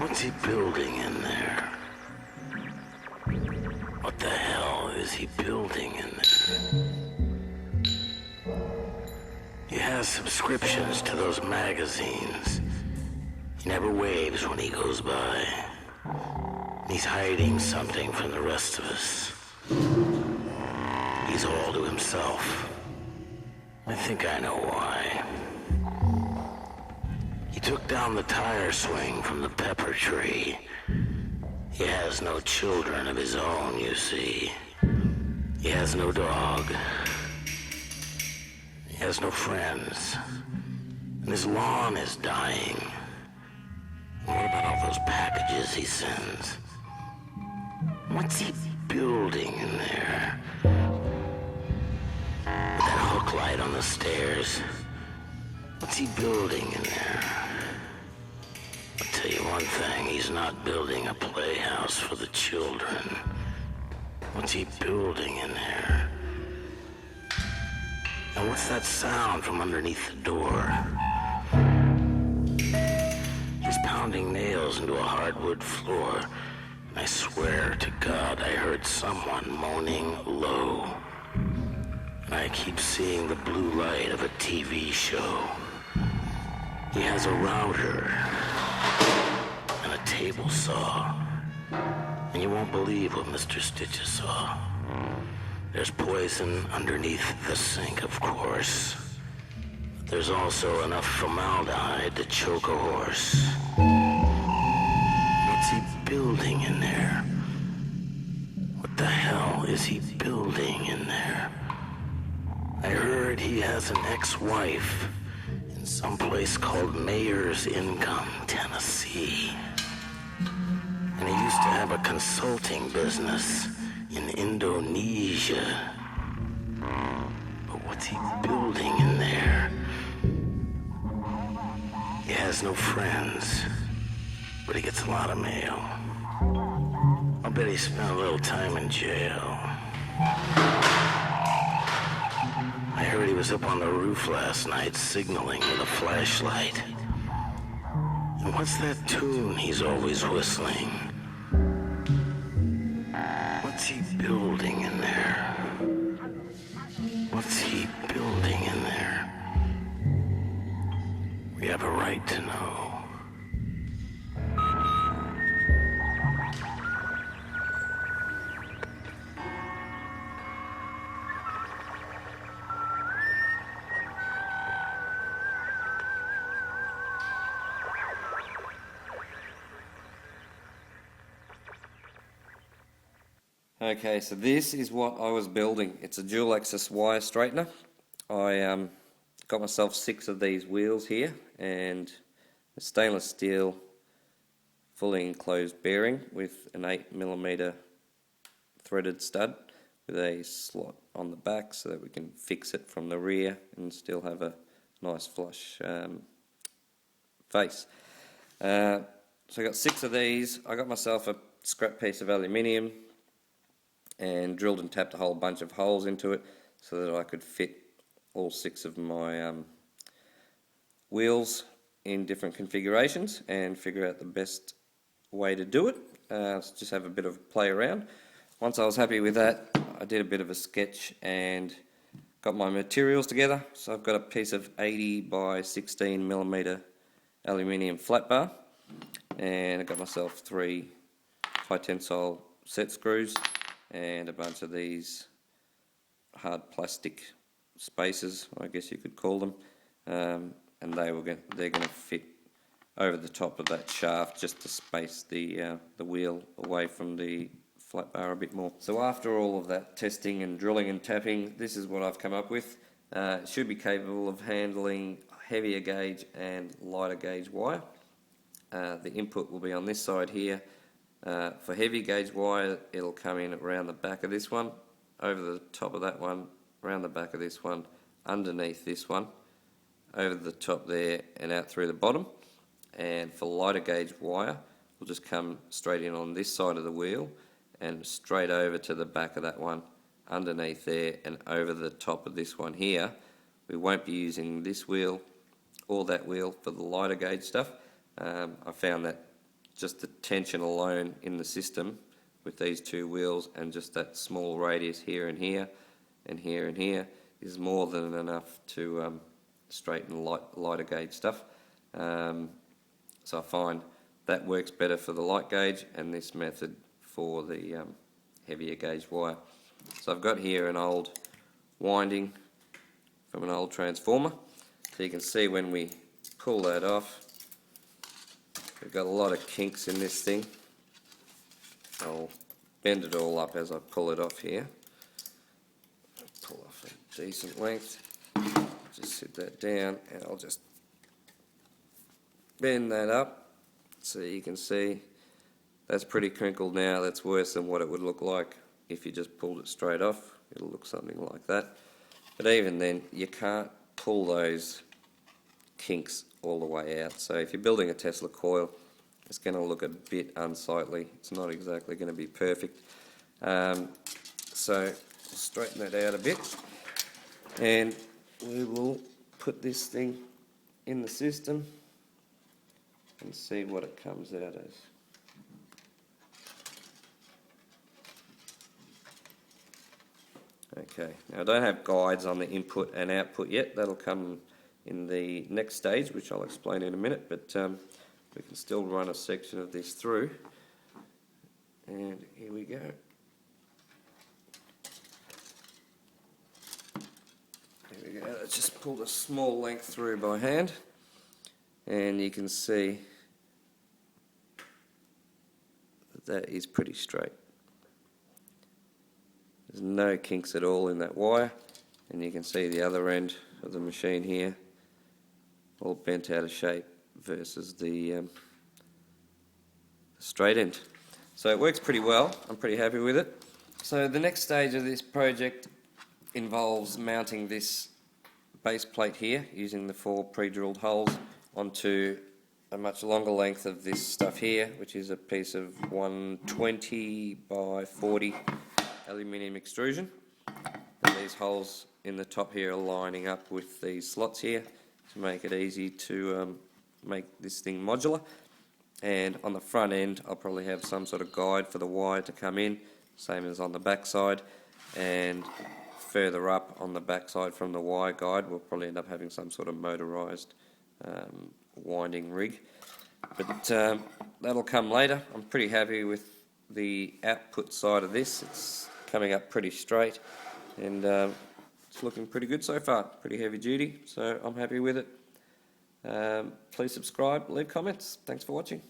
What's he building in there? What the hell is he building in there? He has subscriptions to those magazines. He never waves when he goes by. He's hiding something from the rest of us. He's all to himself. I think I know why. He took down the tire swing from the pepper tree. He has no children of his own, you see. He has no dog. He has no friends. And his lawn is dying. And what about all those packages he sends? What's he building in there? With that hook light on the stairs. What's he building in there? I'll tell you one thing, he's not building a playhouse for the children. What's he building in there? And what's that sound from underneath the door? He's pounding nails into a hardwood floor. And I swear to God I heard someone moaning low. And I keep seeing the blue light of a TV show. He has a router and a table saw. And you won't believe what Mr. Stitches saw. There's poison underneath the sink, of course. But there's also enough formaldehyde to choke a horse. What's he building in there? What the hell is he building in there? I heard he has an ex-wife in some place called Mayor's Income, Tennessee. And he used to have a consulting business in Indonesia. But what's he building in there? He has no friends, but he gets a lot of mail. I'll bet he spent a little time in jail. I heard he was up on the roof last night signaling with a flashlight. And what's that tune he's always whistling? What's he building in there? What's he building in there? We have a right to know. Okay, so this is what I was building. It's a dual axis wire straightener. I got myself 6 of these wheels here and a stainless steel fully enclosed bearing with an 8mm threaded stud with a slot on the back so that we can fix it from the rear and still have a nice flush face. So I got 6 of these. I got myself a scrap piece of aluminium and drilled and tapped a whole bunch of holes into it so that I could fit all 6 of my wheels in different configurations and figure out the best way to do it. So just have a bit of a play around. Once I was happy with that, I did a bit of a sketch and got my materials together. So I've got a piece of 80 by 16mm aluminium flat bar, and I got myself 3 high tensile set screws and a bunch of these hard plastic spacers, I guess you could call them, and they're going to fit over the top of that shaft just to space the wheel away from the flat bar a bit more. So after all of that testing and drilling and tapping, this is what I've come up with. It should be capable of handling heavier gauge and lighter gauge wire. The input will be on this side here. For heavy gauge wire, it'll come in around the back of this one, over the top of that one, around the back of this one, underneath this one, over the top there and out through the bottom. And for lighter gauge wire, we'll just come straight in on this side of the wheel and straight over to the back of that one, underneath there and over the top of this one here. We won't be using this wheel or that wheel for the lighter gauge stuff. I found that just the tension alone in the system with these two wheels and just that small radius here and here and here and here is more than enough to straighten lighter gauge stuff. So I find that works better for the light gauge and this method for the heavier gauge wire. So I've got here an old winding from an old transformer. So you can see when we pull that off, we've got a lot of kinks in this thing. I'll bend it all up as I pull it off here. Pull off a decent length. Just sit that down and I'll just bend that up so you can see that's pretty crinkled now. That's worse than what it would look like if you just pulled it straight off. It'll look something like that. But even then, you can't pull those kinks all the way out. So if you're building a Tesla coil, it's going to look a bit unsightly. It's not exactly going to be perfect. So straighten that out a bit and we will put this thing in the system and see what it comes out as. Okay, now I don't have guides on the input and output yet. That'll come in the next stage, which I'll explain in a minute, but we can still run a section of this through. And here we go. There we go. Let's just pull a small length through by hand, and you can see that is pretty straight. There's no kinks at all in that wire, and you can see the other end of the machine here all bent out of shape versus the straight end. So it works pretty well. I'm pretty happy with it. So the next stage of this project involves mounting this base plate here using the 4 pre-drilled holes onto a much longer length of this stuff here, which is a piece of 120 by 40 aluminium extrusion. And these holes in the top here are lining up with these slots here to make it easy to make this thing modular. And on the front end I'll probably have some sort of guide for the wire to come in, same as on the back side, and further up on the back side from the wire guide we'll probably end up having some sort of motorised winding rig. But that'll come later. I'm pretty happy with the output side of this. It's coming up pretty straight and it's looking pretty good so far. Pretty heavy duty, so I'm happy with it. Please subscribe, leave comments. Thanks for watching.